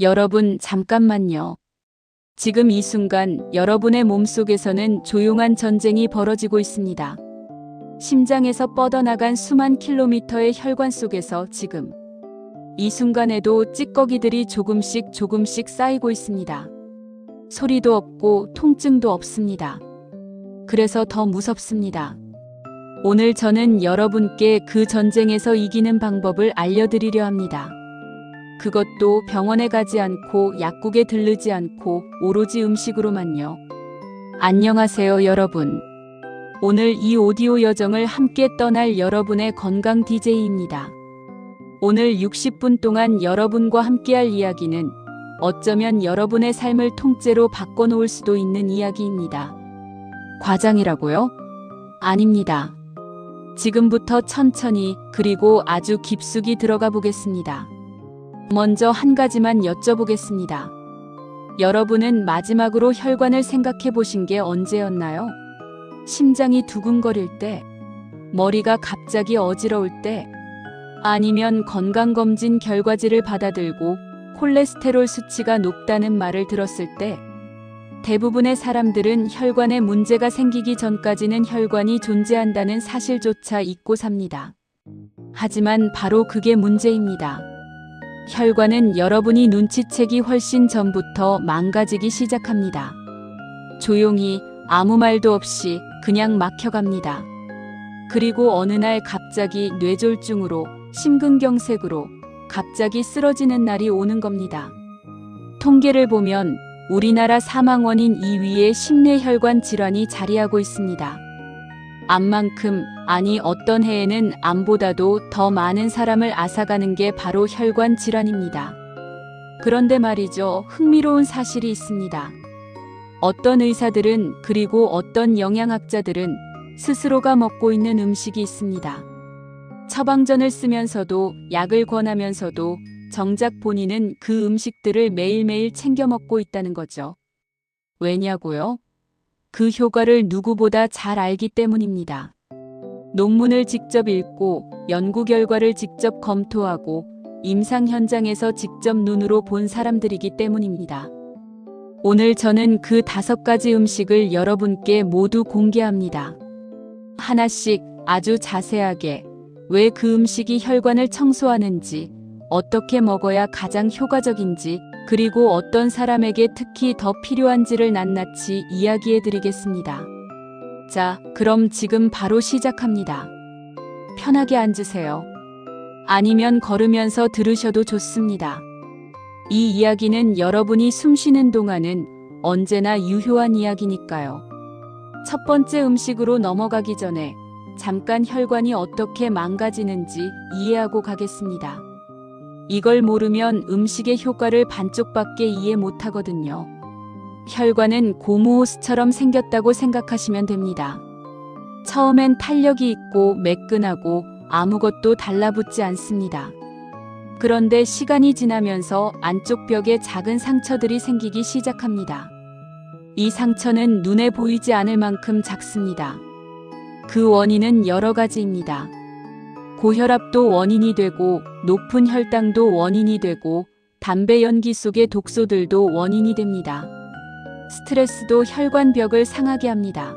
여러분, 잠깐만요. 지금 이 순간 여러분의 몸속에서는 조용한 전쟁이 벌어지고 있습니다. 심장에서 뻗어나간 수만 킬로미터의 혈관 속에서 지금 이 순간에도 찌꺼기들이 조금씩 쌓이고 있습니다. 소리도 없고 통증도 없습니다. 그래서 더 무섭습니다. 오늘 저는 여러분께 그 전쟁에서 이기는 방법을 알려드리려 합니다. 그것도 병원에 가지 않고 약국에 들르지 않고 오로지 음식으로만요. 안녕하세요, 여러분. 오늘 이 오디오 여정을 함께 떠날 여러분의 건강 DJ입니다. 오늘 60분 동안 여러분과 함께할 이야기는 어쩌면 여러분의 삶을 통째로 바꿔놓을 수도 있는 이야기입니다. 과장이라고요? 아닙니다. 지금부터 천천히 그리고 아주 깊숙이 들어가 보겠습니다. 먼저 한 가지만 여쭤보겠습니다. 여러분은 마지막으로 혈관을 생각해 보신 게 언제였나요? 심장이 두근거릴 때, 머리가 갑자기 어지러울 때, 아니면 건강검진 결과지를 받아들고 콜레스테롤 수치가 높다는 말을 들었을 때, 대부분의 사람들은 혈관에 문제가 생기기 전까지는 혈관이 존재한다는 사실조차 잊고 삽니다. 하지만 바로 그게 문제입니다. 혈관은 여러분이 눈치채기 훨씬 전부터 망가지기 시작합니다. 조용히 아무 말도 없이 그냥 막혀갑니다. 그리고 어느 날 갑자기 뇌졸중으로, 심근경색으로 갑자기 쓰러지는 날이 오는 겁니다. 통계를 보면 우리나라 사망 원인 2위에 심뇌혈관 질환이 자리하고 있습니다. 암만큼, 아니 어떤 해에는 암보다도 더 많은 사람을 앗아가는 게 바로 혈관 질환입니다. 그런데 말이죠, 흥미로운 사실이 있습니다. 어떤 의사들은 그리고 어떤 영양학자들은 스스로가 먹고 있는 음식이 있습니다. 처방전을 쓰면서도 약을 권하면서도 정작 본인은 그 음식들을 매일매일 챙겨 먹고 있다는 거죠. 왜냐고요? 그 효과를 누구보다 잘 알기 때문입니다. 논문을 직접 읽고 연구 결과를 직접 검토하고 임상 현장에서 직접 눈으로 본 사람들이기 때문입니다. 오늘 저는 그 5가지 음식을 여러분께 모두 공개합니다. 하나씩 아주 자세하게 왜 그 음식이 혈관을 청소하는지, 어떻게 먹어야 가장 효과적인지, 그리고 어떤 사람에게 특히 더 필요한지를 낱낱이 이야기해 드리겠습니다. 자, 그럼 지금 바로 시작합니다. 편하게 앉으세요. 아니면 걸으면서 들으셔도 좋습니다. 이 이야기는 여러분이 숨 쉬는 동안은 언제나 유효한 이야기니까요. 첫 번째 음식으로 넘어가기 전에 잠깐 혈관이 어떻게 망가지는지 이해하고 가겠습니다. 이걸 모르면 음식의 효과를 반쪽밖에 이해 못하거든요. 혈관은 고무호스처럼 생겼다고 생각하시면 됩니다. 처음엔 탄력이 있고 매끈하고 아무것도 달라붙지 않습니다. 그런데 시간이 지나면서 안쪽 벽에 작은 상처들이 생기기 시작합니다. 이 상처는 눈에 보이지 않을 만큼 작습니다. 그 원인은 여러 가지입니다. 고혈압도 원인이 되고, 높은 혈당도 원인이 되고, 담배 연기 속의 독소들도 원인이 됩니다. 스트레스도 혈관벽을 상하게 합니다.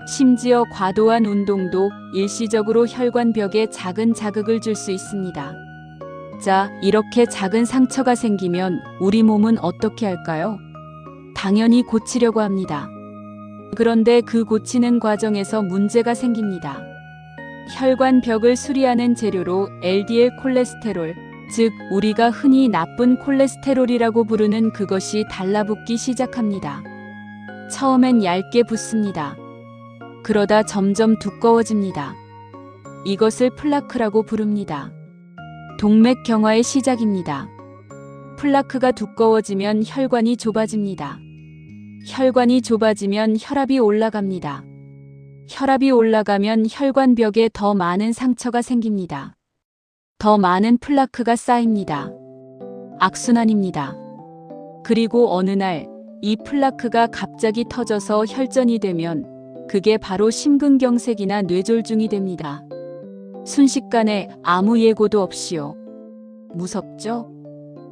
심지어 과도한 운동도 일시적으로 혈관벽에 작은 자극을 줄 수 있습니다. 자, 이렇게 작은 상처가 생기면 우리 몸은 어떻게 할까요? 당연히 고치려고 합니다. 그런데 그 고치는 과정에서 문제가 생깁니다. 혈관벽을 수리하는 재료로 LDL 콜레스테롤, 즉 우리가 흔히 나쁜 콜레스테롤이라고 부르는 그것이 달라붙기 시작합니다. 처음엔 얇게 붙습니다. 그러다 점점 두꺼워집니다. 이것을 플라크라고 부릅니다. 동맥경화의 시작입니다. 플라크가 두꺼워지면 혈관이 좁아집니다. 혈관이 좁아지면 혈압이 올라갑니다. 혈압이 올라가면 혈관벽에 더 많은 상처가 생깁니다. 더 많은 플라크가 쌓입니다. 악순환입니다. 그리고 어느 날 이 플라크가 갑자기 터져서 혈전이 되면 그게 바로 심근경색이나 뇌졸중이 됩니다. 순식간에 아무 예고도 없이요. 무섭죠?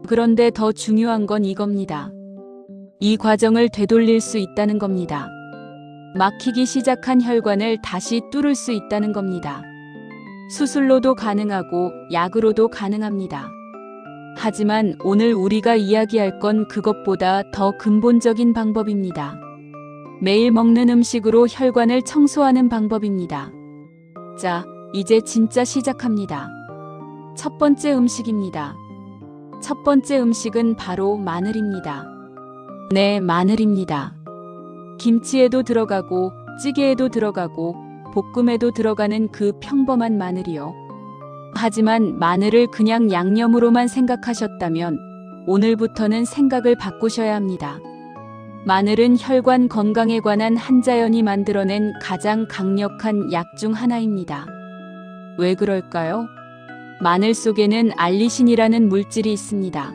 그런데 더 중요한 건 이겁니다. 이 과정을 되돌릴 수 있다는 겁니다. 막히기 시작한 혈관을 다시 뚫을 수 있다는 겁니다. 수술로도 가능하고 약으로도 가능합니다. 하지만 오늘 우리가 이야기할 건 그것보다 더 근본적인 방법입니다. 매일 먹는 음식으로 혈관을 청소하는 방법입니다. 자, 이제 진짜 시작합니다. 첫 번째 음식입니다. 첫 번째 음식은 바로 마늘입니다. 네, 마늘입니다. 김치에도 들어가고 찌개에도 들어가고 볶음에도 들어가는 그 평범한 마늘이요. 하지만 마늘을 그냥 양념으로만 생각하셨다면 오늘부터는 생각을 바꾸셔야 합니다. 마늘은 혈관 건강에 관한 한자연이 만들어낸 가장 강력한 약 중 하나입니다. 왜 그럴까요? 마늘 속에는 알리신이라는 물질이 있습니다.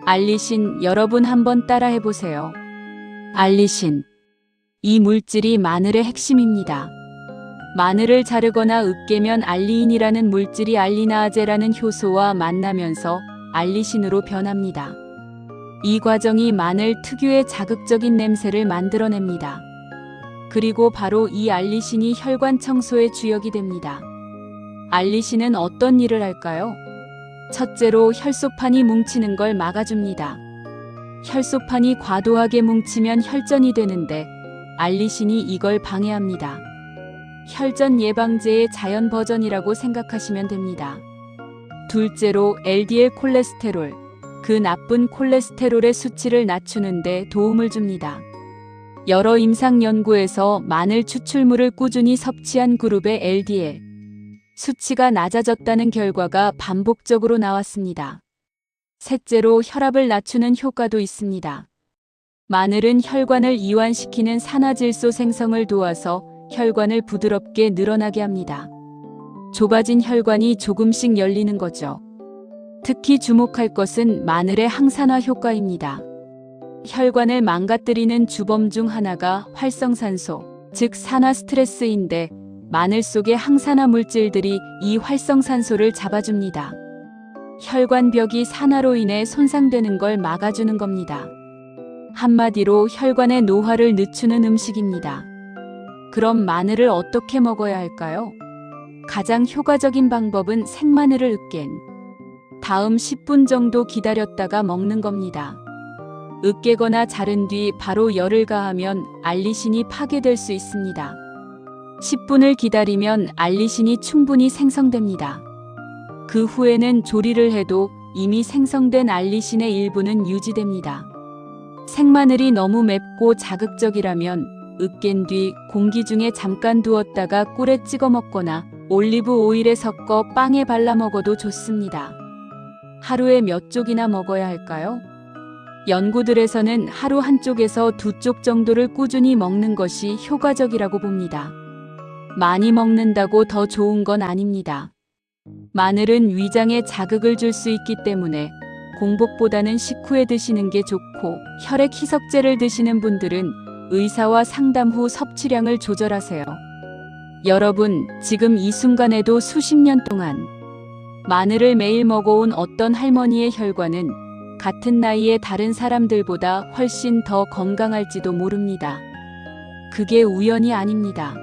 알리신, 여러분 한번 따라해 보세요. 알리신. 이 물질이 마늘의 핵심입니다. 마늘을 자르거나 으깨면 알리인이라는 물질이 알리나아제라는 효소와 만나면서 알리신으로 변합니다. 이 과정이 마늘 특유의 자극적인 냄새를 만들어냅니다. 그리고 바로 이 알리신이 혈관 청소의 주역이 됩니다. 알리신은 어떤 일을 할까요? 첫째로 혈소판이 뭉치는 걸 막아줍니다. 혈소판이 과도하게 뭉치면 혈전이 되는데 알리신이 이걸 방해합니다. 혈전 예방제의 자연 버전이라고 생각하시면 됩니다. 둘째로 LDL 콜레스테롤, 그 나쁜 콜레스테롤의 수치를 낮추는 데 도움을 줍니다. 여러 임상 연구에서 마늘 추출물을 꾸준히 섭취한 그룹의 LDL 수치가 낮아졌다는 결과가 반복적으로 나왔습니다. 셋째로 혈압을 낮추는 효과도 있습니다. 마늘은 혈관을 이완시키는 산화질소 생성을 도와서 혈관을 부드럽게 늘어나게 합니다. 좁아진 혈관이 조금씩 열리는 거죠. 특히 주목할 것은 마늘의 항산화 효과입니다. 혈관을 망가뜨리는 주범 중 하나가 활성산소, 즉 산화 스트레스인데 마늘 속의 항산화 물질들이 이 활성산소를 잡아줍니다. 혈관벽이 산화로 인해 손상되는 걸 막아주는 겁니다. 한마디로 혈관의 노화를 늦추는 음식입니다. 그럼 마늘을 어떻게 먹어야 할까요? 가장 효과적인 방법은 생마늘을 으깬 다음 10분 정도 기다렸다가 먹는 겁니다. 으깨거나 자른 뒤 바로 열을 가하면 알리신이 파괴될 수 있습니다. 10분을 기다리면 알리신이 충분히 생성됩니다. 그 후에는 조리를 해도 이미 생성된 알리신의 일부는 유지됩니다. 생마늘이 너무 맵고 자극적이라면 으깬 뒤 공기 중에 잠깐 두었다가 꿀에 찍어 먹거나 올리브 오일에 섞어 빵에 발라 먹어도 좋습니다. 하루에 몇 쪽이나 먹어야 할까요? 연구들에서는 하루 한 쪽에서 두 쪽 정도를 꾸준히 먹는 것이 효과적이라고 봅니다. 많이 먹는다고 더 좋은 건 아닙니다. 마늘은 위장에 자극을 줄 수 있기 때문에 공복보다는 식후에 드시는 게 좋고 혈액 희석제를 드시는 분들은 의사와 상담 후 섭취량을 조절하세요. 여러분, 지금 이 순간에도 수십 년 동안 마늘을 매일 먹어온 어떤 할머니의 혈관은 같은 나이의 다른 사람들보다 훨씬 더 건강할지도 모릅니다. 그게 우연이 아닙니다.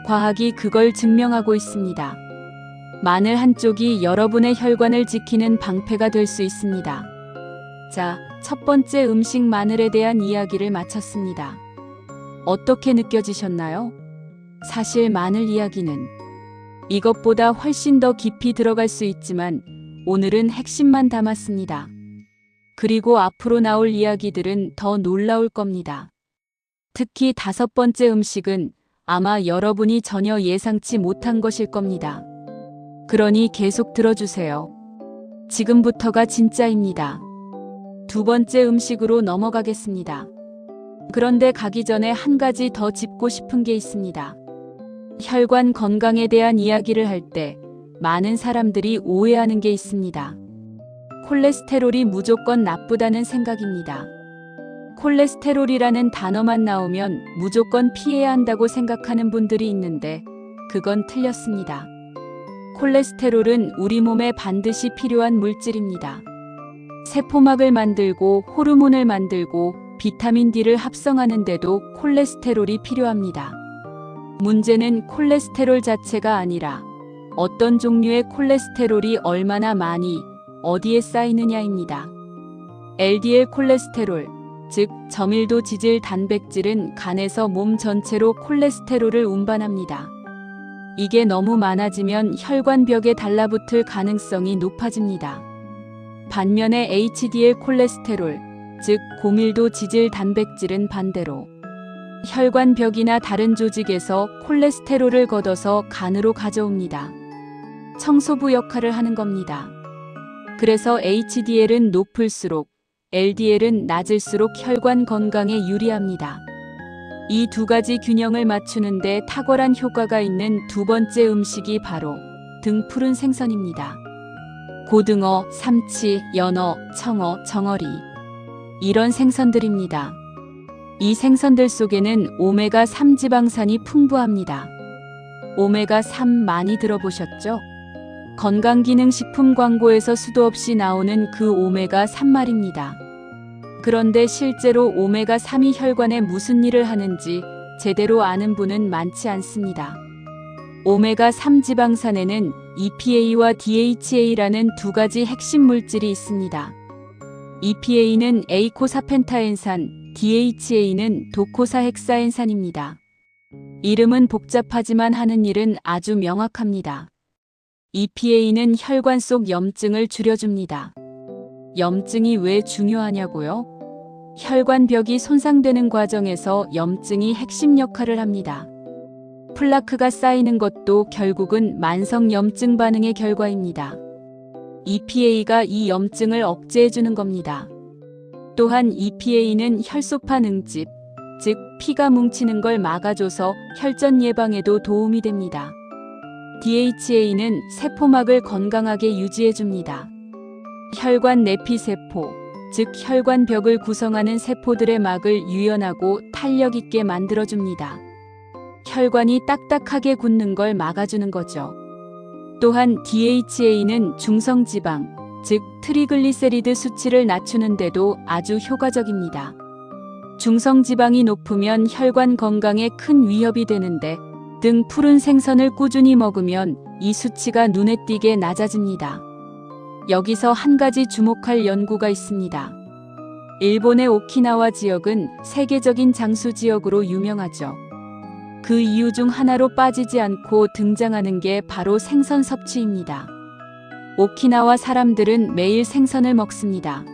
과학이 그걸 증명하고 있습니다. 마늘 한 쪽이 여러분의 혈관을 지키는 방패가 될 수 있습니다. 자, 첫 번째 음식 마늘에 대한 이야기를 마쳤습니다. 어떻게 느껴지셨나요? 사실 마늘 이야기는 이것보다 훨씬 더 깊이 들어갈 수 있지만 오늘은 핵심만 담았습니다. 그리고 앞으로 나올 이야기들은 더 놀라울 겁니다. 특히 다섯 번째 음식은 아마 여러분이 전혀 예상치 못한 것일 겁니다. 그러니 계속 들어주세요. 지금부터가 진짜입니다. 두 번째 음식으로 넘어가겠습니다. 그런데 가기 전에 한 가지 더 짚고 싶은 게 있습니다. 혈관 건강에 대한 이야기를 할 때 많은 사람들이 오해하는 게 있습니다. 콜레스테롤이 무조건 나쁘다는 생각입니다. 콜레스테롤이라는 단어만 나오면 무조건 피해야 한다고 생각하는 분들이 있는데 그건 틀렸습니다. 콜레스테롤은 우리 몸에 반드시 필요한 물질입니다. 세포막을 만들고 호르몬을 만들고 비타민 D를 합성하는데도 콜레스테롤이 필요합니다. 문제는 콜레스테롤 자체가 아니라 어떤 종류의 콜레스테롤이 얼마나 많이 어디에 쌓이느냐입니다. LDL 콜레스테롤, 즉 저밀도 지질 단백질은 간에서 몸 전체로 콜레스테롤을 운반합니다. 이게 너무 많아지면 혈관벽에 달라붙을 가능성이 높아집니다. 반면에 HDL 콜레스테롤, 즉 고밀도 지질 단백질은 반대로 혈관벽이나 다른 조직에서 콜레스테롤을 걷어서 간으로 가져옵니다. 청소부 역할을 하는 겁니다. 그래서 HDL은 높을수록 LDL은 낮을수록 혈관 건강에 유리합니다. 이 두 가지 균형을 맞추는데 탁월한 효과가 있는 두 번째 음식이 바로 등푸른 생선입니다. 고등어, 삼치, 연어, 청어, 정어리 이런 생선들입니다. 이 생선들 속에는 오메가3 지방산이 풍부합니다. 오메가3 많이 들어보셨죠? 건강기능식품 광고에서 수도 없이 나오는 그 오메가3 말입니다. 그런데 실제로 오메가3이 혈관에 무슨 일을 하는지 제대로 아는 분은 많지 않습니다. 오메가3 지방산에는 EPA와 DHA라는 두 가지 핵심 물질이 있습니다. EPA는 에이코사펜타엔산, DHA는 도코사헥사엔산입니다. 이름은 복잡하지만 하는 일은 아주 명확합니다. EPA는 혈관 속 염증을 줄여줍니다. 염증이 왜 중요하냐고요? 혈관벽이 손상되는 과정에서 염증이 핵심 역할을 합니다. 플라크가 쌓이는 것도 결국은 만성 염증 반응의 결과입니다. EPA가 이 염증을 억제해주는 겁니다. 또한 EPA는 혈소판 응집, 즉 피가 뭉치는 걸 막아줘서 혈전 예방에도 도움이 됩니다. DHA는 세포막을 건강하게 유지해줍니다. 혈관 내피세포, 즉 혈관벽을 구성하는 세포들의 막을 유연하고 탄력 있게 만들어줍니다. 혈관이 딱딱하게 굳는 걸 막아주는 거죠. 또한 DHA는 중성지방, 즉 트리글리세리드 수치를 낮추는데도 아주 효과적입니다. 중성지방이 높으면 혈관 건강에 큰 위협이 되는데 등 푸른 생선을 꾸준히 먹으면 이 수치가 눈에 띄게 낮아집니다. 여기서 한 가지 주목할 연구가 있습니다. 일본의 오키나와 지역은 세계적인 장수 지역으로 유명하죠. 그 이유 중 하나로 빠지지 않고 등장하는 게 바로 생선 섭취입니다. 오키나와 사람들은 매일 생선을 먹습니다.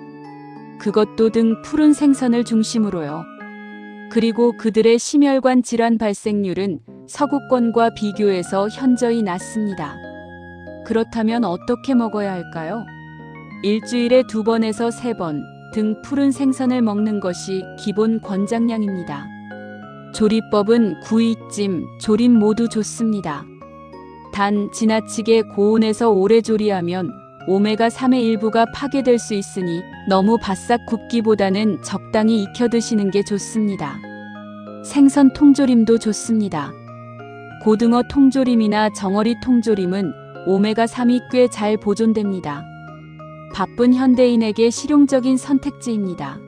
그것도 등 푸른 생선을 중심으로요. 그리고 그들의 심혈관 질환 발생률은 서구권과 비교해서 현저히 낮습니다. 그렇다면 어떻게 먹어야 할까요? 일주일에 2번에서 3번 등 푸른 생선을 먹는 것이 기본 권장량입니다. 조리법은 구이찜, 조림 모두 좋습니다. 단 지나치게 고온에서 오래 조리하면 오메가3의 일부가 파괴될 수 있으니 너무 바싹 굽기보다는 적당히 익혀 드시는 게 좋습니다. 생선 통조림도 좋습니다. 고등어 통조림이나 정어리 통조림은 오메가3이 꽤 잘 보존됩니다. 바쁜 현대인에게 실용적인 선택지입니다.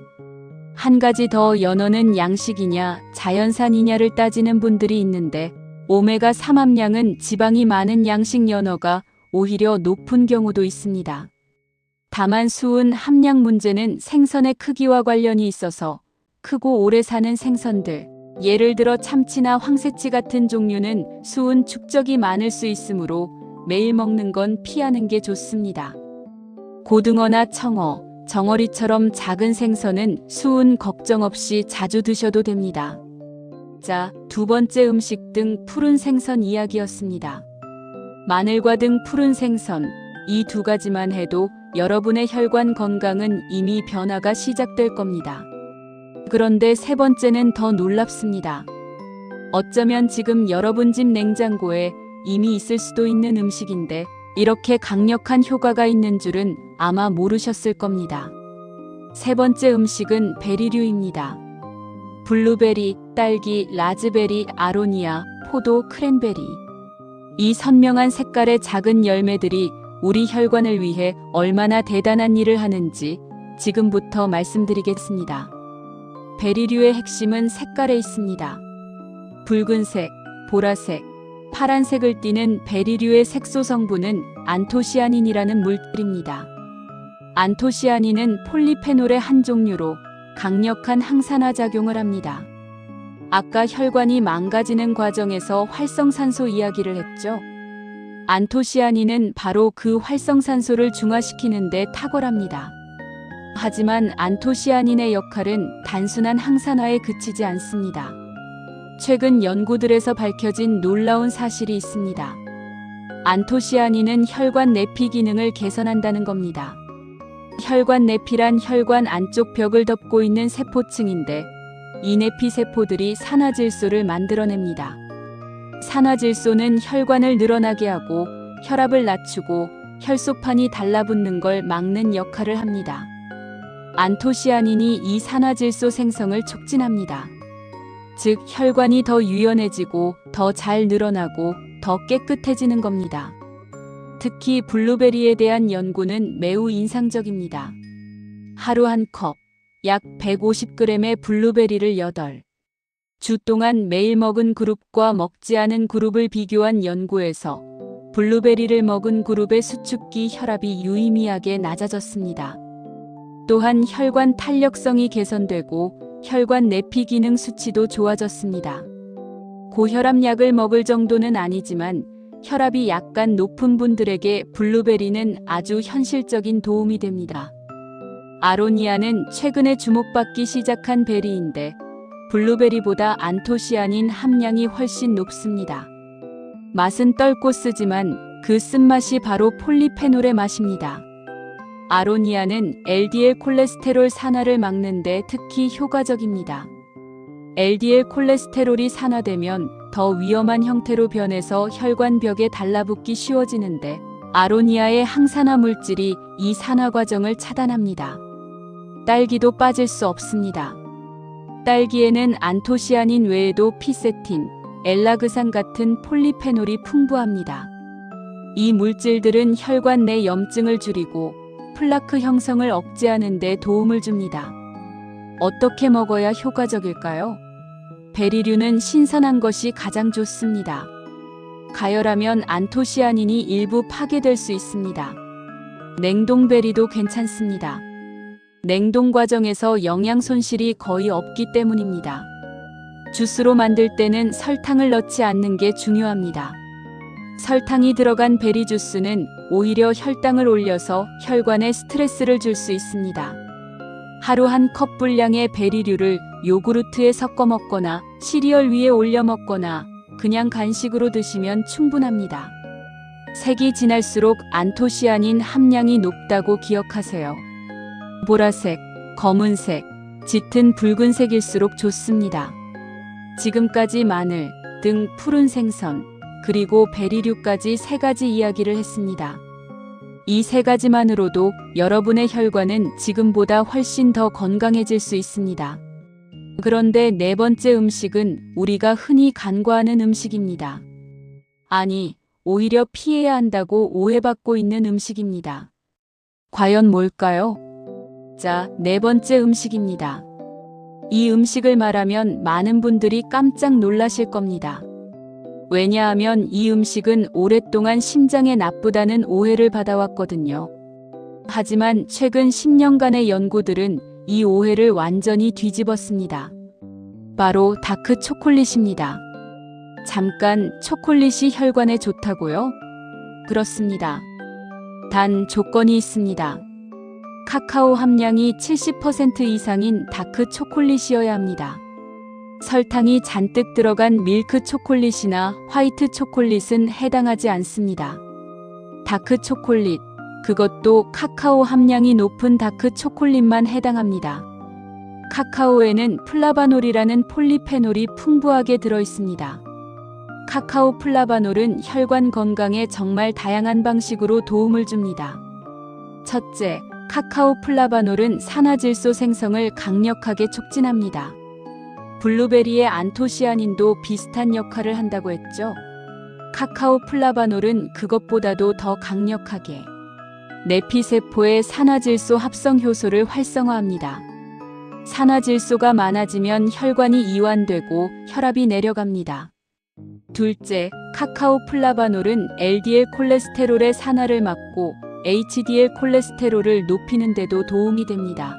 한 가지 더, 연어는 양식이냐 자연산이냐를 따지는 분들이 있는데 오메가3 함량은 지방이 많은 양식 연어가 오히려 높은 경우도 있습니다. 다만 수은 함량 문제는 생선의 크기와 관련이 있어서 크고 오래 사는 생선들, 예를 들어 참치나 황새치 같은 종류는 수은 축적이 많을 수 있으므로 매일 먹는 건 피하는 게 좋습니다. 고등어나 청어, 정어리처럼 작은 생선은 수은 걱정 없이 자주 드셔도 됩니다. 자, 두 번째 음식 등 푸른 생선 이야기였습니다. 마늘과 등 푸른 생선, 이 두 가지만 해도 여러분의 혈관 건강은 이미 변화가 시작될 겁니다. 그런데 세 번째는 더 놀랍습니다. 어쩌면 지금 여러분 집 냉장고에 이미 있을 수도 있는 음식인데 이렇게 강력한 효과가 있는 줄은 아마 모르셨을 겁니다. 세 번째 음식은 베리류입니다. 블루베리, 딸기, 라즈베리, 아로니아, 포도, 크랜베리. 이 선명한 색깔의 작은 열매들이 우리 혈관을 위해 얼마나 대단한 일을 하는지 지금부터 말씀드리겠습니다. 베리류의 핵심은 색깔에 있습니다. 붉은색, 보라색, 파란색을 띠는 베리류의 색소 성분은 안토시아닌이라는 물질입니다. 안토시아닌은 폴리페놀의 한 종류로 강력한 항산화 작용을 합니다. 아까 혈관이 망가지는 과정에서 활성산소 이야기를 했죠. 안토시아닌은 바로 그 활성산소를 중화시키는 데 탁월합니다. 하지만 안토시아닌의 역할은 단순한 항산화에 그치지 않습니다. 최근 연구들에서 밝혀진 놀라운 사실이 있습니다. 안토시아닌은 혈관 내피 기능을 개선한다는 겁니다. 혈관 내피란 혈관 안쪽 벽을 덮고 있는 세포층인데 이 내피 세포들이 산화질소를 만들어냅니다. 산화질소는 혈관을 늘어나게 하고 혈압을 낮추고 혈소판이 달라붙는 걸 막는 역할을 합니다. 안토시아닌이 이 산화질소 생성을 촉진합니다. 즉 혈관이 더 유연해지고 더 잘 늘어나고 더 깨끗해지는 겁니다. 특히 블루베리에 대한 연구는 매우 인상적입니다. 하루 한 컵, 약 150g의 블루베리를 8주 동안 매일 먹은 그룹과 먹지 않은 그룹을 비교한 연구에서 블루베리를 먹은 그룹의 수축기 혈압이 유의미하게 낮아졌습니다. 또한 혈관 탄력성이 개선되고 혈관 내피 기능 수치도 좋아졌습니다. 고혈압 약을 먹을 정도는 아니지만 혈압이 약간 높은 분들에게 블루베리는 아주 현실적인 도움이 됩니다. 아로니아는 최근에 주목받기 시작한 베리인데 블루베리보다 안토시아닌 함량이 훨씬 높습니다. 맛은 떫고 쓰지만 그 쓴맛이 바로 폴리페놀의 맛입니다. 아로니아는 LDL 콜레스테롤 산화를 막는 데 특히 효과적입니다. LDL 콜레스테롤이 산화되면 더 위험한 형태로 변해서 혈관벽에 달라붙기 쉬워지는데 아로니아의 항산화 물질이 이 산화 과정을 차단합니다. 딸기도 빠질 수 없습니다. 딸기에는 안토시아닌 외에도 피세틴, 엘라그산 같은 폴리페놀이 풍부합니다. 이 물질들은 혈관 내 염증을 줄이고 플라크 형성을 억제하는 데 도움을 줍니다. 어떻게 먹어야 효과적일까요? 베리류는 신선한 것이 가장 좋습니다. 가열하면 안토시아닌이 일부 파괴될 수 있습니다. 냉동베리도 괜찮습니다. 냉동 과정에서 영양 손실이 거의 없기 때문입니다. 주스로 만들 때는 설탕을 넣지 않는 게 중요합니다. 설탕이 들어간 베리 주스는 오히려 혈당을 올려서 혈관에 스트레스를 줄 수 있습니다. 하루 한 컵 분량의 베리류를 요구르트에 섞어 먹거나 시리얼 위에 올려 먹거나 그냥 간식으로 드시면 충분합니다. 색이 진할수록 안토시아닌 함량이 높다고 기억하세요. 보라색, 검은색, 짙은 붉은색일수록 좋습니다. 지금까지 마늘, 등 푸른 생선, 그리고 베리류까지 3가지 이야기를 했습니다. 이 3가지만으로도 여러분의 혈관은 지금보다 훨씬 더 건강해질 수 있습니다. 그런데 4번째 음식은 우리가 흔히 간과하는 음식입니다. 아니, 오히려 피해야 한다고 오해받고 있는 음식입니다. 과연 뭘까요? 자, 4번째 음식입니다. 이 음식을 말하면 많은 분들이 깜짝 놀라실 겁니다. 왜냐하면 이 음식은 오랫동안 심장에 나쁘다는 오해를 받아왔거든요. 하지만 최근 10년간의 연구들은 이 오해를 완전히 뒤집었습니다. 바로 다크 초콜릿입니다. 잠깐, 초콜릿이 혈관에 좋다고요? 그렇습니다. 단 조건이 있습니다. 카카오 함량이 70% 이상인 다크 초콜릿이어야 합니다. 설탕이 잔뜩 들어간 밀크 초콜릿이나 화이트 초콜릿은 해당하지 않습니다. 다크 초콜릿, 그것도 카카오 함량이 높은 다크 초콜릿만 해당합니다. 카카오에는 플라바놀이라는 폴리페놀이 풍부하게 들어있습니다. 카카오 플라바놀은 혈관 건강에 정말 다양한 방식으로 도움을 줍니다. 첫째, 카카오 플라바놀은 산화질소 생성을 강력하게 촉진합니다. 블루베리의 안토시아닌도 비슷한 역할을 한다고 했죠. 카카오 플라바놀은 그것보다도 더 강력하게 내피세포의 산화질소 합성 효소를 활성화합니다. 산화질소가 많아지면 혈관이 이완되고 혈압이 내려갑니다. 둘째, 카카오 플라바놀은 LDL 콜레스테롤의 산화를 막고 HDL 콜레스테롤을 높이는 데도 도움이 됩니다.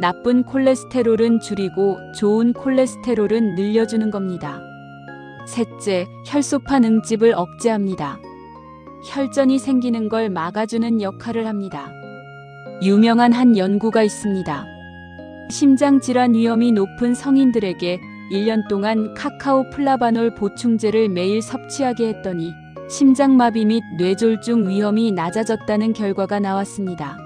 나쁜 콜레스테롤은 줄이고 좋은 콜레스테롤은 늘려주는 겁니다. 셋째, 혈소판 응집을 억제합니다. 혈전이 생기는 걸 막아주는 역할을 합니다. 유명한 한 연구가 있습니다. 심장질환 위험이 높은 성인들에게 1년 동안 카카오 플라바놀 보충제를 매일 섭취하게 했더니 심장마비 및 뇌졸중 위험이 낮아졌다는 결과가 나왔습니다.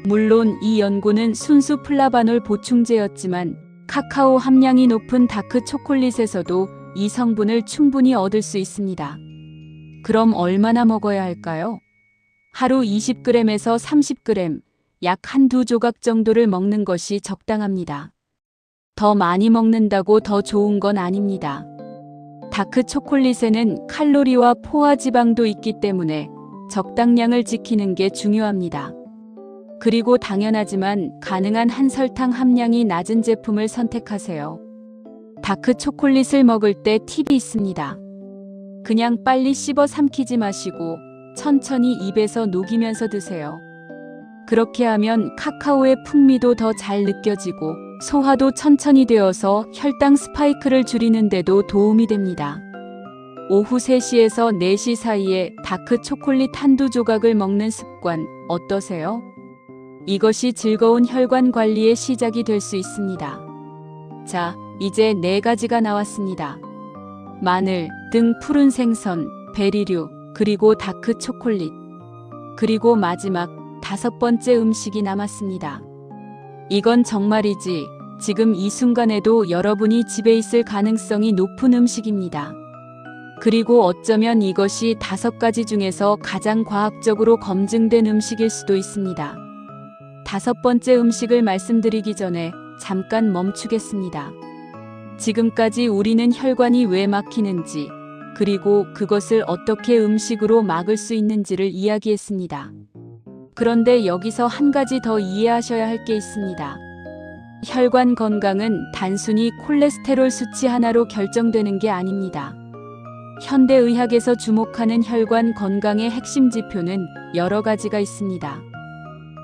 물론 이 연구는 순수 플라바놀 보충제였지만 카카오 함량이 높은 다크 초콜릿에서도 이 성분을 충분히 얻을 수 있습니다. 그럼 얼마나 먹어야 할까요? 하루 20g에서 30g, 약 한두 조각 정도를 먹는 것이 적당합니다. 더 많이 먹는다고 더 좋은 건 아닙니다. 다크 초콜릿에는 칼로리와 포화 지방도 있기 때문에 적당량을 지키는 게 중요합니다. 그리고 당연하지만 가능한 한설탕 함량이 낮은 제품을 선택하세요. 다크 초콜릿을 먹을 때 팁이 있습니다. 그냥 빨리 씹어 삼키지 마시고 천천히 입에서 녹이면서 드세요. 그렇게 하면 카카오의 풍미도 더 잘 느껴지고 소화도 천천히 되어서 혈당 스파이크를 줄이는 데도 도움이 됩니다. 오후 3시에서 4시 사이에 다크 초콜릿 한두 조각을 먹는 습관 어떠세요? 이것이 즐거운 혈관 관리의 시작이 될 수 있습니다. 자, 이제 4가지가 나왔습니다. 마늘, 등 푸른 생선, 베리류, 그리고 다크 초콜릿. 그리고 마지막 5번째 음식이 남았습니다. 이건 정말이지 지금 이 순간에도 여러분이 집에 있을 가능성이 높은 음식입니다. 그리고 어쩌면 이것이 5가지 중에서 가장 과학적으로 검증된 음식일 수도 있습니다. 5번째 음식을 말씀드리기 전에 잠깐 멈추겠습니다. 지금까지 우리는 혈관이 왜 막히는지, 그리고 그것을 어떻게 음식으로 막을 수 있는지를 이야기했습니다. 그런데 여기서 한 가지 더 이해하셔야 할 게 있습니다. 혈관 건강은 단순히 콜레스테롤 수치 하나로 결정되는 게 아닙니다. 현대의학에서 주목하는 혈관 건강의 핵심 지표는 여러 가지가 있습니다.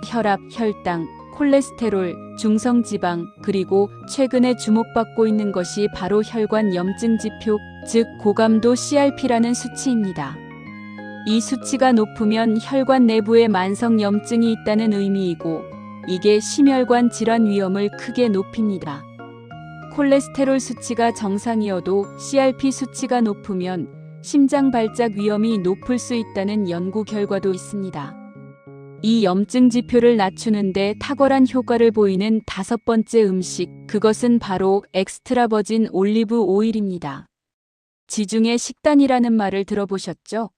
혈압, 혈당, 콜레스테롤, 중성지방, 그리고 최근에 주목받고 있는 것이 바로 혈관 염증 지표, 즉 고감도 CRP라는 수치입니다. 이 수치가 높으면 혈관 내부에 만성 염증이 있다는 의미이고 이게 심혈관 질환 위험을 크게 높입니다. 콜레스테롤 수치가 정상이어도 CRP 수치가 높으면 심장 발작 위험이 높을 수 있다는 연구 결과도 있습니다. 이 염증 지표를 낮추는데 탁월한 효과를 보이는 5번째 음식, 그것은 바로 엑스트라 버진 올리브 오일입니다. 지중해 식단이라는 말을 들어보셨죠?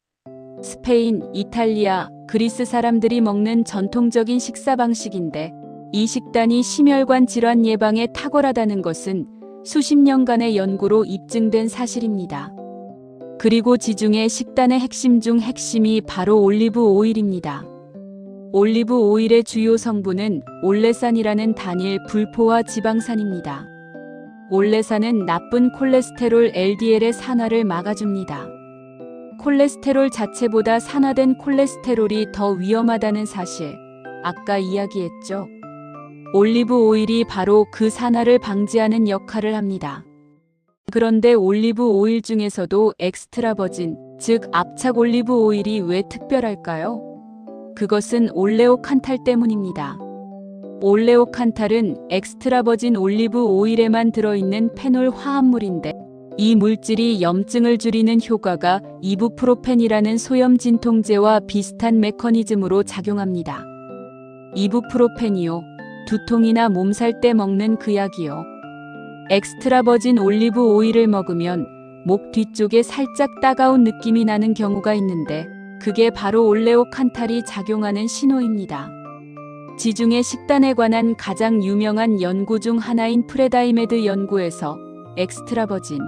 스페인, 이탈리아, 그리스 사람들이 먹는 전통적인 식사 방식인데 이 식단이 심혈관 질환 예방에 탁월하다는 것은 수십 년간의 연구로 입증된 사실입니다. 그리고 지중해 식단의 핵심 중 핵심이 바로 올리브 오일입니다. 올리브 오일의 주요 성분은 올레산이라는 단일 불포화 지방산입니다. 올레산은 나쁜 콜레스테롤 LDL의 산화를 막아줍니다. 콜레스테롤 자체보다 산화된 콜레스테롤이 더 위험하다는 사실, 아까 이야기했죠. 올리브 오일이 바로 그 산화를 방지하는 역할을 합니다. 그런데 올리브 오일 중에서도 엑스트라 버진, 즉 압착 올리브 오일이 왜 특별할까요? 그것은 올레오칸탈 때문입니다. 올레오칸탈은 엑스트라 버진 올리브 오일에만 들어있는 페놀 화합물인데 이 물질이 염증을 줄이는 효과가 이부프로펜이라는 소염 진통제와 비슷한 메커니즘으로 작용합니다. 이부프로펜이요. 두통이나 몸살 때 먹는 그 약이요. 엑스트라 버진 올리브 오일을 먹으면 목 뒤쪽에 살짝 따가운 느낌이 나는 경우가 있는데 그게 바로 올레오칸탈이 작용하는 신호입니다. 지중해 식단에 관한 가장 유명한 연구 중 하나인 프레다이메드 연구에서 엑스트라 버진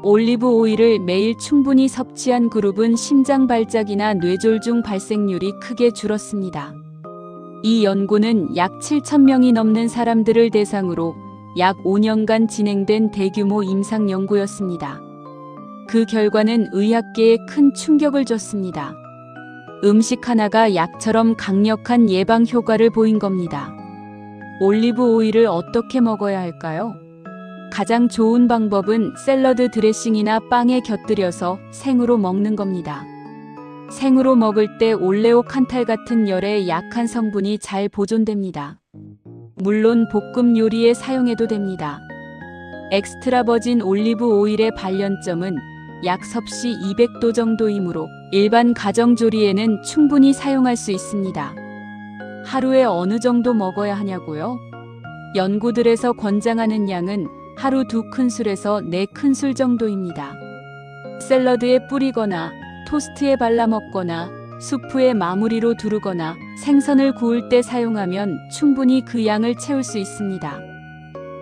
올리브 오일을 매일 충분히 섭취한 그룹은 심장 발작이나 뇌졸중 발생률이 크게 줄었습니다. 이 연구는 약 7,000명이 넘는 사람들을 대상으로 약 5년간 진행된 대규모 임상 연구였습니다. 그 결과는 의학계에 큰 충격을 줬습니다. 음식 하나가 약처럼 강력한 예방 효과를 보인 겁니다. 올리브 오일을 어떻게 먹어야 할까요? 가장 좋은 방법은 샐러드 드레싱이나 빵에 곁들여서 생으로 먹는 겁니다. 생으로 먹을 때 올레오 칸탈 같은 열에 약한 성분이 잘 보존됩니다. 물론 볶음 요리에 사용해도 됩니다. 엑스트라 버진 올리브 오일의 발연점은 약 섭씨 200도 정도이므로 일반 가정 조리에는 충분히 사용할 수 있습니다. 하루에 어느 정도 먹어야 하냐고요? 연구들에서 권장하는 양은 하루 2큰술에서 4큰술 정도입니다. 샐러드에 뿌리거나 토스트에 발라 먹거나 수프에 마무리로 두르거나 생선을 구울 때 사용하면 충분히 그 양을 채울 수 있습니다.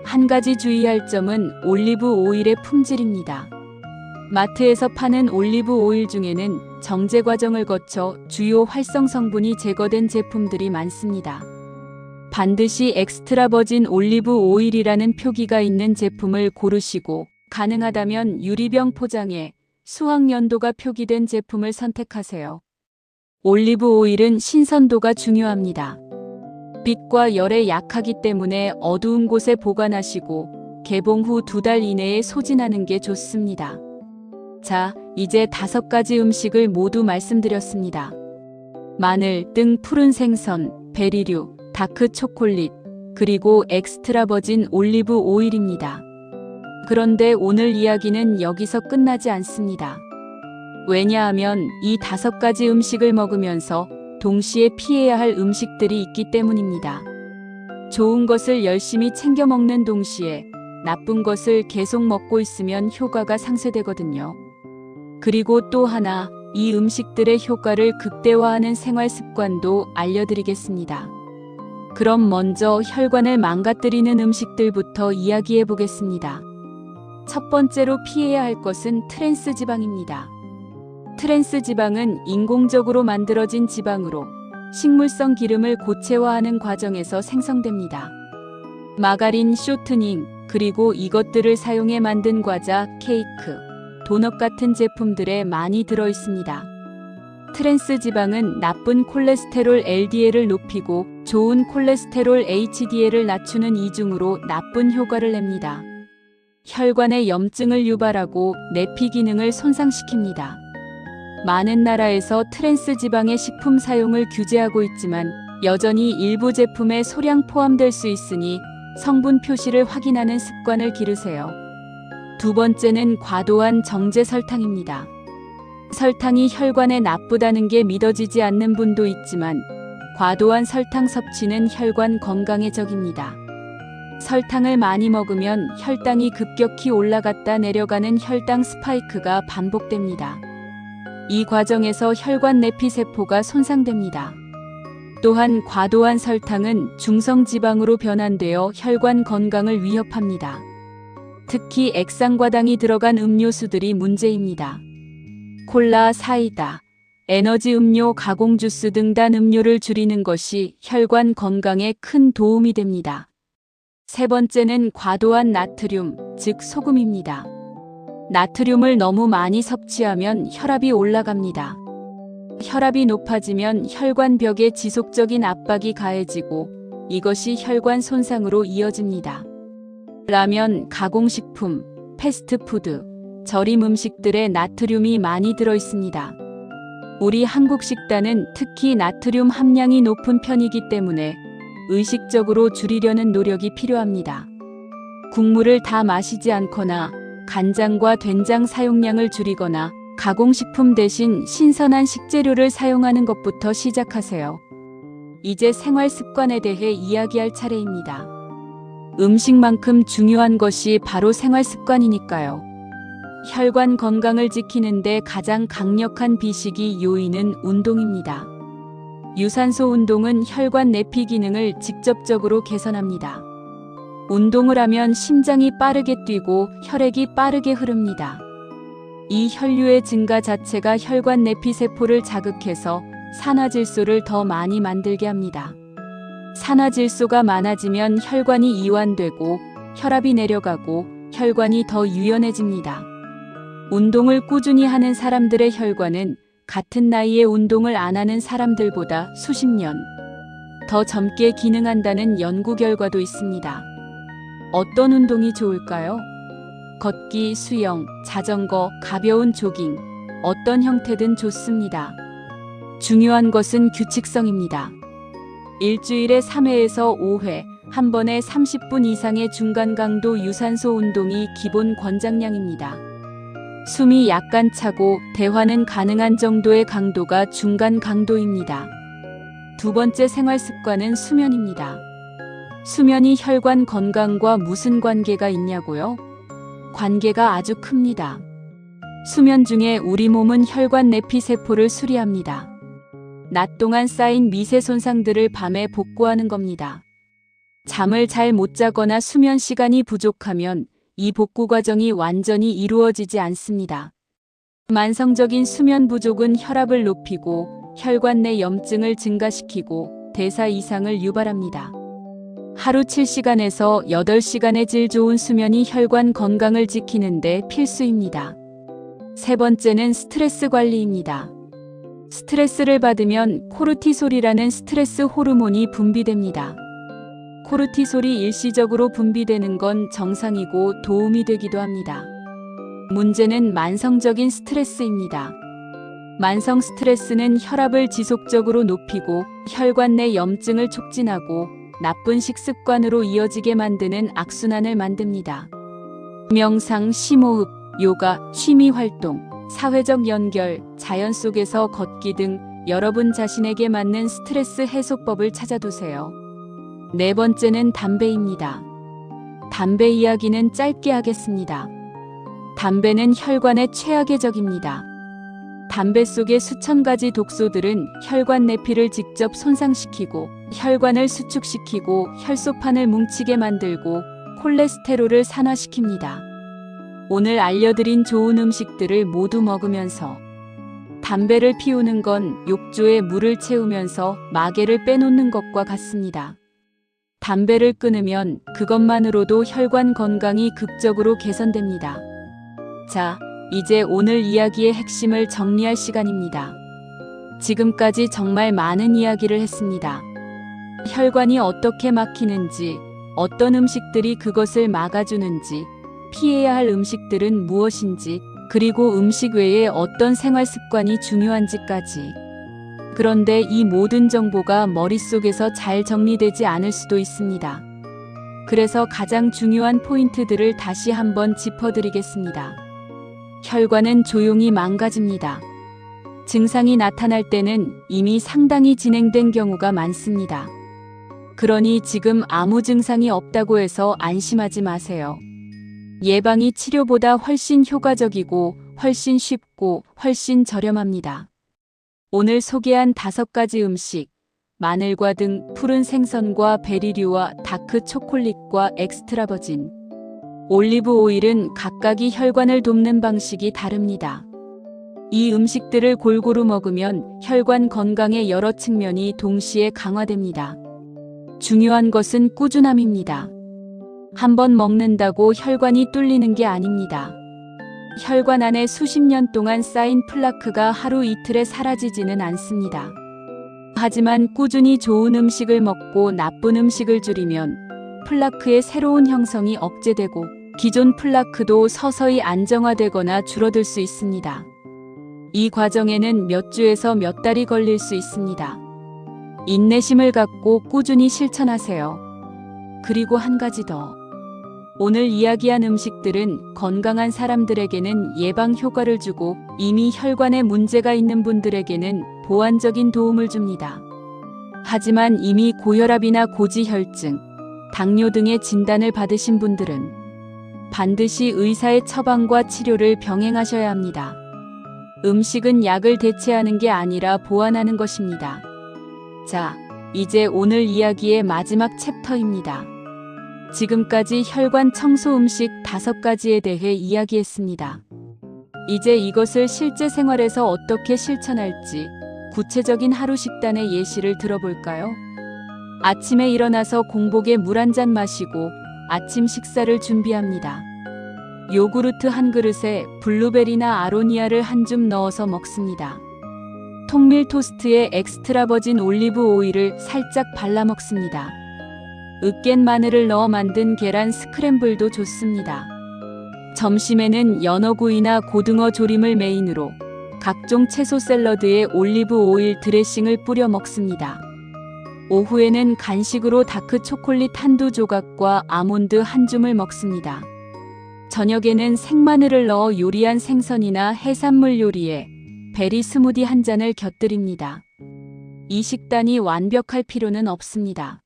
한 가지 주의할 점은 올리브 오일의 품질입니다. 마트에서 파는 올리브 오일 중에는 정제 과정을 거쳐 주요 활성 성분이 제거된 제품들이 많습니다. 반드시 엑스트라 버진 올리브 오일이라는 표기가 있는 제품을 고르시고 가능하다면 유리병 포장에 수확 연도가 표기된 제품을 선택하세요. 올리브 오일은 신선도가 중요합니다. 빛과 열에 약하기 때문에 어두운 곳에 보관하시고 개봉 후 2달 이내에 소진하는 게 좋습니다. 자, 이제 5가지 음식을 모두 말씀드렸습니다. 마늘, 등 푸른 생선, 베리류, 다크 초콜릿, 그리고 엑스트라 버진 올리브 오일입니다. 그런데 오늘 이야기는 여기서 끝나지 않습니다. 왜냐하면 이 5가지 음식을 먹으면서 동시에 피해야 할 음식들이 있기 때문입니다. 좋은 것을 열심히 챙겨 먹는 동시에 나쁜 것을 계속 먹고 있으면 효과가 상쇄되거든요. 그리고 또 하나, 이 음식들의 효과를 극대화하는 생활 습관도 알려드리겠습니다. 그럼 먼저 혈관을 망가뜨리는 음식들부터 이야기해 보겠습니다. 첫 번째로 피해야 할 것은 트랜스 지방입니다. 트랜스 지방은 인공적으로 만들어진 지방으로 식물성 기름을 고체화하는 과정에서 생성됩니다. 마가린, 쇼트닝, 그리고 이것들을 사용해 만든 과자, 케이크, 도넛 같은 제품들에 많이 들어 있습니다. 트랜스 지방은 나쁜 콜레스테롤 LDL을 높이고 좋은 콜레스테롤 HDL을 낮추는 이중으로 나쁜 효과를 냅니다. 혈관의 염증을 유발하고 내피 기능을 손상시킵니다. 많은 나라에서 트랜스 지방의 식품 사용을 규제하고 있지만 여전히 일부 제품에 소량 포함될 수 있으니 성분 표시를 확인하는 습관을 기르세요. 두 번째는 과도한 정제 설탕입니다. 설탕이 혈관에 나쁘다는 게 믿어지지 않는 분도 있지만 과도한 설탕 섭취는 혈관 건강에 적입니다. 설탕을 많이 먹으면 혈당이 급격히 올라갔다 내려가는 혈당 스파이크가 반복됩니다. 이 과정에서 혈관 내피 세포가 손상됩니다. 또한 과도한 설탕은 중성지방으로 변환되어 혈관 건강을 위협합니다. 특히 액상과당이 들어간 음료수들이 문제입니다. 콜라, 사이다, 에너지 음료, 가공 주스 등 단 음료를 줄이는 것이 혈관 건강에 큰 도움이 됩니다. 세 번째는 과도한 나트륨, 즉 소금입니다. 나트륨을 너무 많이 섭취하면 혈압이 올라갑니다. 혈압이 높아지면 혈관벽에 지속적인 압박이 가해지고 이것이 혈관 손상으로 이어집니다. 라면, 가공식품, 패스트푸드, 절임 음식들에 나트륨이 많이 들어 있습니다. 우리 한국 식단은 특히 나트륨 함량이 높은 편이기 때문에 의식적으로 줄이려는 노력이 필요합니다. 국물을 다 마시지 않거나 간장과 된장 사용량을 줄이거나 가공식품 대신 신선한 식재료를 사용하는 것부터 시작하세요. 이제 생활 습관에 대해 이야기할 차례입니다. 음식만큼 중요한 것이 바로 생활 습관이니까요. 혈관 건강을 지키는데 가장 강력한 비식이 요인은 운동입니다. 유산소 운동은 혈관 내피 기능을 직접적으로 개선합니다. 운동을 하면 심장이 빠르게 뛰고 혈액이 빠르게 흐릅니다. 이 혈류의 증가 자체가 혈관 내피세포를 자극해서 산화질소를 더 많이 만들게 합니다. 산화질소가 많아지면 혈관이 이완되고 혈압이 내려가고 혈관이 더 유연해집니다. 운동을 꾸준히 하는 사람들의 혈관은 같은 나이에 운동을 안 하는 사람들보다 수십 년 더 젊게 기능한다는 연구 결과도 있습니다. 어떤 운동이 좋을까요? 걷기, 수영, 자전거, 가벼운 조깅, 어떤 형태든 좋습니다. 중요한 것은 규칙성입니다. 일주일에 3회에서 5회, 한 번에 30분 이상의 중간 강도 유산소 운동이 기본 권장량입니다. 숨이 약간 차고 대화는 가능한 정도의 강도가 중간 강도입니다. 두 번째 생활 습관은 수면입니다. 수면이 혈관 건강과 무슨 관계가 있냐고요? 관계가 아주 큽니다. 수면 중에 우리 몸은 혈관 내피세포를 수리합니다. 낮 동안 쌓인 미세 손상들을 밤에 복구하는 겁니다. 잠을 잘 못 자거나 수면 시간이 부족하면 이 복구 과정이 완전히 이루어지지 않습니다. 만성적인 수면 부족은 혈압을 높이고 혈관 내 염증을 증가시키고 대사 이상을 유발합니다. 하루 7시간에서 8시간의 질 좋은 수면이 혈관 건강을 지키는데 필수입니다. 세 번째는 스트레스 관리입니다. 스트레스를 받으면 코르티솔이라는 스트레스 호르몬이 분비됩니다. 코르티솔이 일시적으로 분비되는 건 정상이고 도움이 되기도 합니다. 문제는 만성적인 스트레스입니다. 만성 스트레스는 혈압을 지속적으로 높이고 혈관 내 염증을 촉진하고 나쁜 식습관으로 이어지게 만드는 악순환을 만듭니다. 명상, 심호흡, 요가, 취미 활동, 사회적 연결, 자연 속에서 걷기 등 여러분 자신에게 맞는 스트레스 해소법을 찾아두세요. 네 번째는 담배입니다. 담배 이야기는 짧게 하겠습니다. 담배는 혈관의 최악의 적입니다. 담배 속의 수천 가지 독소들은 혈관 내피를 직접 손상시키고 혈관을 수축시키고 혈소판을 뭉치게 만들고 콜레스테롤을 산화시킵니다. 오늘 알려드린 좋은 음식들을 모두 먹으면서 담배를 피우는 건 욕조에 물을 채우면서 마개를 빼놓는 것과 같습니다. 담배를 끊으면 그것만으로도 혈관 건강이 극적으로 개선됩니다. 자, 이제 오늘 이야기의 핵심을 정리할 시간입니다. 지금까지 정말 많은 이야기를 했습니다. 혈관이 어떻게 막히는지, 어떤 음식들이 그것을 막아주는지, 피해야 할 음식들은 무엇인지, 그리고 음식 외에 어떤 생활 습관이 중요한지까지. 그런데 이 모든 정보가 머릿속에서 잘 정리되지 않을 수도 있습니다. 그래서 가장 중요한 포인트들을 다시 한번 짚어드리겠습니다. 혈관은 조용히 망가집니다. 증상이 나타날 때는 이미 상당히 진행된 경우가 많습니다. 그러니 지금 아무 증상이 없다고 해서 안심하지 마세요. 예방이 치료보다 훨씬 효과적이고 훨씬 쉽고 훨씬 저렴합니다. 오늘 소개한 5가지 음식, 마늘과 등 푸른 생선과 베리류와 다크 초콜릿과 엑스트라 버진 올리브 오일은 각각이 혈관을 돕는 방식이 다릅니다. 이 음식들을 골고루 먹으면 혈관 건강의 여러 측면이 동시에 강화됩니다. 중요한 것은 꾸준함입니다. 한번 먹는다고 혈관이 뚫리는 게 아닙니다. 혈관 안에 수십 년 동안 쌓인 플라크가 하루 이틀에 사라지지는 않습니다. 하지만 꾸준히 좋은 음식을 먹고 나쁜 음식을 줄이면 플라크의 새로운 형성이 억제되고 기존 플라크도 서서히 안정화되거나 줄어들 수 있습니다. 이 과정에는 몇 주에서 몇 달이 걸릴 수 있습니다. 인내심을 갖고 꾸준히 실천하세요. 그리고 한 가지 더. 오늘 이야기한 음식들은 건강한 사람들에게는 예방 효과를 주고 이미 혈관에 문제가 있는 분들에게는 보완적인 도움을 줍니다. 하지만 이미 고혈압이나 고지혈증, 당뇨 등의 진단을 받으신 분들은 반드시 의사의 처방과 치료를 병행하셔야 합니다. 음식은 약을 대체하는 게 아니라 보완하는 것입니다. 자, 이제 오늘 이야기의 마지막 챕터입니다. 지금까지 혈관 청소 음식 5가지에 대해 이야기했습니다. 이제 이것을 실제 생활에서 어떻게 실천할지 구체적인 하루 식단의 예시를 들어볼까요? 아침에 일어나서 공복에 물 한 잔 마시고 아침 식사를 준비합니다. 요구르트 한 그릇에 블루베리나 아로니아를 한 줌 넣어서 먹습니다. 통밀 토스트에 엑스트라 버진 올리브 오일을 살짝 발라 먹습니다. 으깬 마늘을 넣어 만든 계란 스크램블도 좋습니다. 점심에는 연어구이나 고등어 조림을 메인으로 각종 채소 샐러드에 올리브 오일 드레싱을 뿌려 먹습니다. 오후에는 간식으로 다크 초콜릿 한두 조각과 아몬드 한 줌을 먹습니다. 저녁에는 생마늘을 넣어 요리한 생선이나 해산물 요리에 베리 스무디 한 잔을 곁들입니다. 이 식단이 완벽할 필요는 없습니다.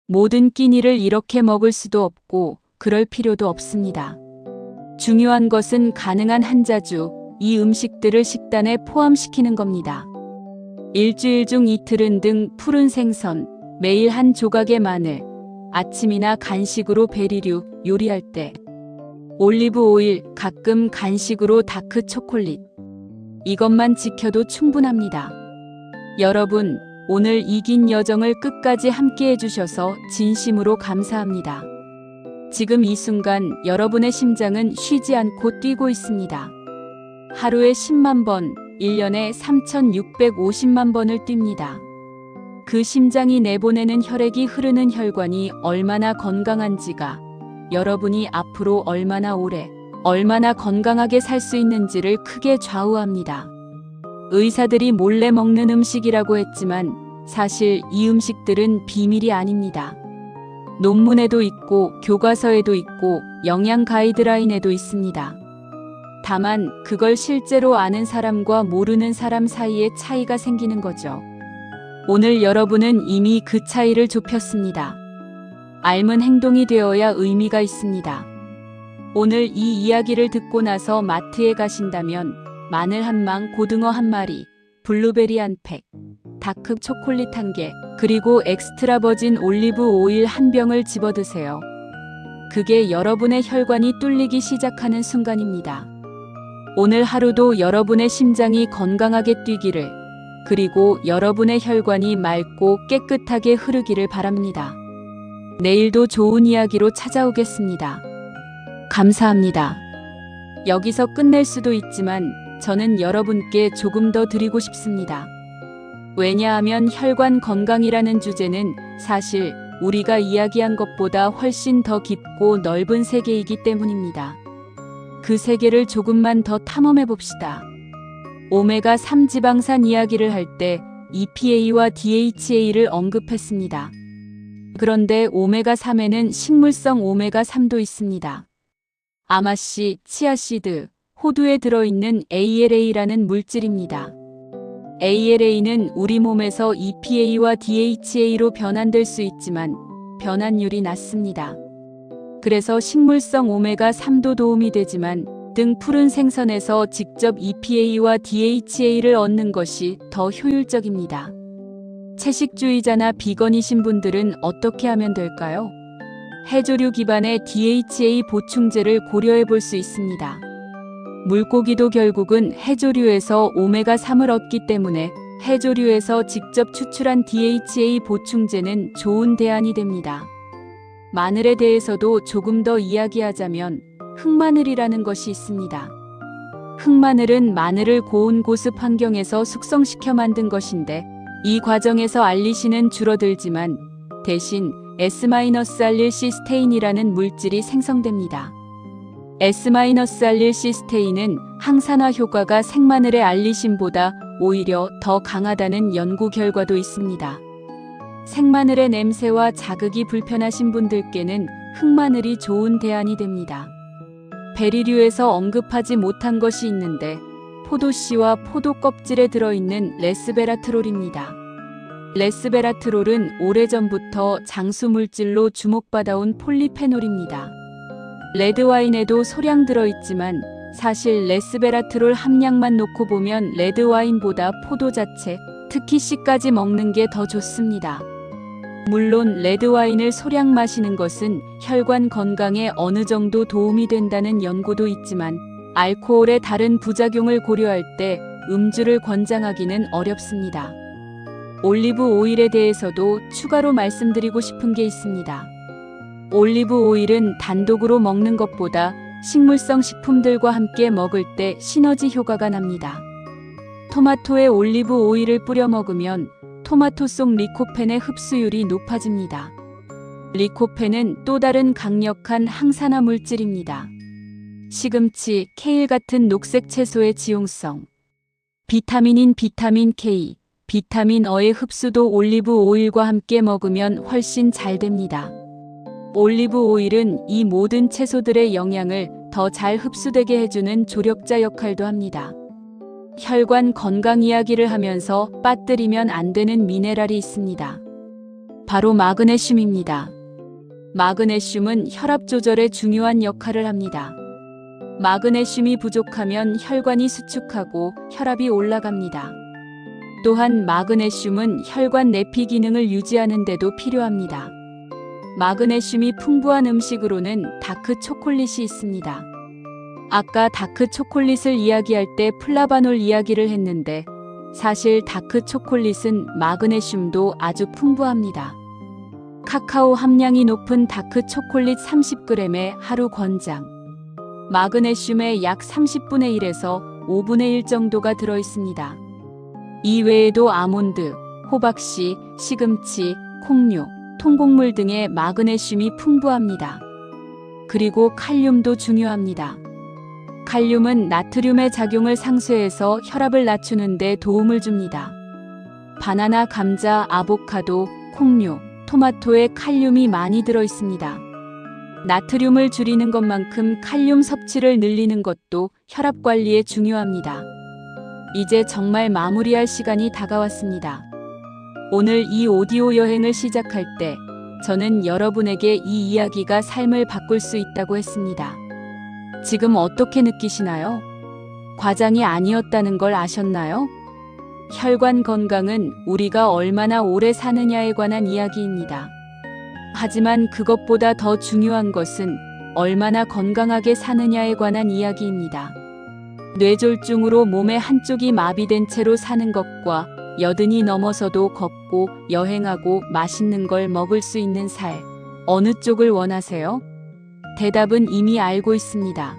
모든 끼니를 이렇게 먹을 수도 없고 그럴 필요도 없습니다. 중요한 것은 가능한 한 자주 이 음식들을 식단에 포함시키는 겁니다. 일주일 중 이틀은 등 푸른 생선, 매일 한 조각의 마늘, 아침이나 간식으로 베리류 요리할 때 올리브 오일, 가끔 간식으로 다크 초콜릿. 이것만 지켜도 충분합니다. 여러분, 오늘 이 긴 여정을 끝까지 함께 해주셔서 진심으로 감사합니다. 지금 이 순간 여러분의 심장은 쉬지 않고 뛰고 있습니다. 하루에 10만 번, 1년에 3,650만 번을 뜁니다. 그 심장이 내보내는 혈액이 흐르는 혈관이 얼마나 건강한지가 여러분이 앞으로 얼마나 오래, 얼마나 건강하게 살 수 있는지를 크게 좌우합니다. 의사들이 몰래 먹는 음식이라고 했지만 사실 이 음식들은 비밀이 아닙니다. 논문에도 있고 교과서에도 있고 영양 가이드라인에도 있습니다. 다만 그걸 실제로 아는 사람과 모르는 사람 사이에 차이가 생기는 거죠. 오늘 여러분은 이미 그 차이를 좁혔습니다. 알면 행동이 되어야 의미가 있습니다. 오늘 이 이야기를 듣고 나서 마트에 가신다면 마늘 한 망, 고등어 한 마리, 블루베리 한 팩, 다크 초콜릿 한 개, 그리고 엑스트라 버진 올리브 오일 한 병을 집어 드세요. 그게 여러분의 혈관이 뚫리기 시작하는 순간입니다. 오늘 하루도 여러분의 심장이 건강하게 뛰기를, 그리고 여러분의 혈관이 맑고 깨끗하게 흐르기를 바랍니다. 내일도 좋은 이야기로 찾아오겠습니다. 감사합니다. 여기서 끝낼 수도 있지만 저는 여러분께 조금 더 드리고 싶습니다. 왜냐하면 혈관 건강이라는 주제는 사실 우리가 이야기한 것보다 훨씬 더 깊고 넓은 세계이기 때문입니다. 그 세계를 조금만 더 탐험해 봅시다. 오메가3 지방산 이야기를 할 때 EPA와 DHA를 언급했습니다. 그런데 오메가3에는 식물성 오메가3도 있습니다. 아마씨, 치아씨드, 호두에 들어있는 ALA라는 물질입니다. ALA는 우리 몸에서 EPA와 DHA로 변환될 수 있지만 변환율이 낮습니다. 그래서 식물성 오메가3도 도움이 되지만 등 푸른 생선에서 직접 EPA와 DHA를 얻는 것이 더 효율적입니다. 채식주의자나 비건이신 분들은 어떻게 하면 될까요? 해조류 기반의 DHA 보충제를 고려해 볼 수 있습니다. 물고기도 결국은 해조류에서 오메가3을 얻기 때문에 해조류에서 직접 추출한 DHA 보충제는 좋은 대안이 됩니다. 마늘에 대해서도 조금 더 이야기하자면 흑마늘이라는 것이 있습니다. 흑마늘은 마늘을 고온 고습 환경에서 숙성시켜 만든 것인데 이 과정에서 알리신은 줄어들지만 대신 S-알릴시스테인이라는 물질이 생성됩니다. S-알릴시스테인은 항산화 효과가 생마늘의 알리신보다 오히려 더 강하다는 연구 결과도 있습니다. 생마늘의 냄새와 자극이 불편하신 분들께는 흑마늘이 좋은 대안이 됩니다. 베리류에서 언급하지 못한 것이 있는데 포도씨와 포도 껍질에 들어있는 레스베라트롤입니다. 레스베라트롤은 오래전부터 장수 물질로 주목받아온 폴리페놀입니다. 레드와인에도 소량 들어있지만 사실 레스베라트롤 함량만 놓고 보면 레드와인보다 포도 자체, 특히 씨까지 먹는 게 더 좋습니다. 물론 레드와인을 소량 마시는 것은 혈관 건강에 어느 정도 도움이 된다는 연구도 있지만 알코올의 다른 부작용을 고려할 때 음주를 권장하기는 어렵습니다. 올리브 오일에 대해서도 추가로 말씀드리고 싶은 게 있습니다. 올리브 오일은 단독으로 먹는 것보다 식물성 식품들과 함께 먹을 때 시너지 효과가 납니다. 토마토에 올리브 오일을 뿌려 먹으면 토마토 속 리코펜의 흡수율이 높아집니다. 리코펜은 또 다른 강력한 항산화 물질입니다. 시금치, 케일 같은 녹색 채소의 지용성. 비타민인 비타민 K, 비타민 E의 흡수도 올리브 오일과 함께 먹으면 훨씬 잘 됩니다. 올리브 오일은 이 모든 채소들의 영양을 더 잘 흡수되게 해주는 조력자 역할도 합니다. 혈관 건강 이야기를 하면서 빠뜨리면 안 되는 미네랄이 있습니다. 바로 마그네슘입니다. 마그네슘은 혈압 조절에 중요한 역할을 합니다. 마그네슘이 부족하면 혈관이 수축하고 혈압이 올라갑니다. 또한 마그네슘은 혈관 내피 기능을 유지하는 데도 필요합니다. 마그네슘이 풍부한 음식으로는 다크 초콜릿이 있습니다. 아까 다크 초콜릿을 이야기할 때 플라바놀 이야기를 했는데 사실 다크 초콜릿은 마그네슘도 아주 풍부합니다. 카카오 함량이 높은 다크 초콜릿 30g에 하루 권장. 마그네슘의 약 30분의 1에서 5분의 1 정도가 들어있습니다. 이 외에도 아몬드, 호박씨, 시금치, 콩류, 통곡물 등의 마그네슘이 풍부합니다. 그리고 칼륨도 중요합니다. 칼륨은 나트륨의 작용을 상쇄해서 혈압을 낮추는 데 도움을 줍니다. 바나나, 감자, 아보카도, 콩류, 토마토에 칼륨이 많이 들어 있습니다. 나트륨을 줄이는 것만큼 칼륨 섭취를 늘리는 것도 혈압 관리에 중요합니다. 이제 정말 마무리할 시간이 다가왔습니다. 오늘 이 오디오 여행을 시작할 때 저는 여러분에게 이 이야기가 삶을 바꿀 수 있다고 했습니다. 지금 어떻게 느끼시나요? 과장이 아니었다는 걸 아셨나요? 혈관 건강은 우리가 얼마나 오래 사느냐에 관한 이야기입니다. 하지만 그것보다 더 중요한 것은 얼마나 건강하게 사느냐에 관한 이야기입니다. 뇌졸중으로 몸의 한쪽이 마비된 채로 사는 것과 여든이 넘어서도 걷고 여행하고 맛있는 걸 먹을 수 있는 살, 어느 쪽을 원하세요? 대답은 이미 알고 있습니다.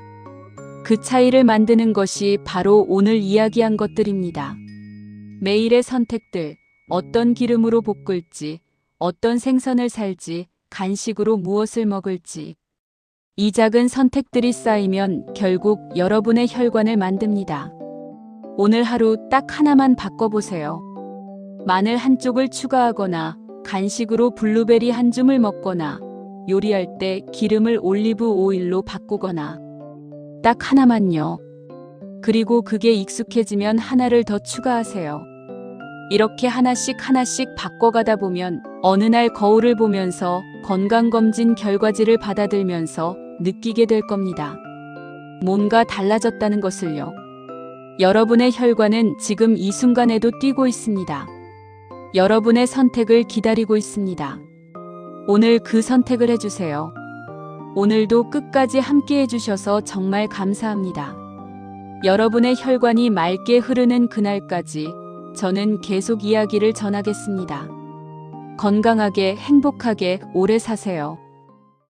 그 차이를 만드는 것이 바로 오늘 이야기한 것들입니다. 매일의 선택들, 어떤 기름으로 볶을지, 어떤 생선을 살지, 간식으로 무엇을 먹을지. 이 작은 선택들이 쌓이면 결국 여러분의 혈관을 만듭니다. 오늘 하루 딱 하나만 바꿔보세요. 마늘 한쪽을 추가하거나, 간식으로 블루베리 한 줌을 먹거나, 요리할 때 기름을 올리브 오일로 바꾸거나. 딱 하나만요. 그리고 그게 익숙해지면 하나를 더 추가하세요. 이렇게 하나씩 바꿔가다 보면 어느 날 거울을 보면서 건강검진 결과지를 받아들면서 느끼게 될 겁니다. 뭔가 달라졌다는 것을요. 여러분의 혈관은 지금 이 순간에도 뛰고 있습니다. 여러분의 선택을 기다리고 있습니다. 오늘 그 선택을 해주세요. 오늘도 끝까지 함께 해주셔서 정말 감사합니다. 여러분의 혈관이 맑게 흐르는 그날까지 저는 계속 이야기를 전하겠습니다. 건강하게 행복하게 오래 사세요.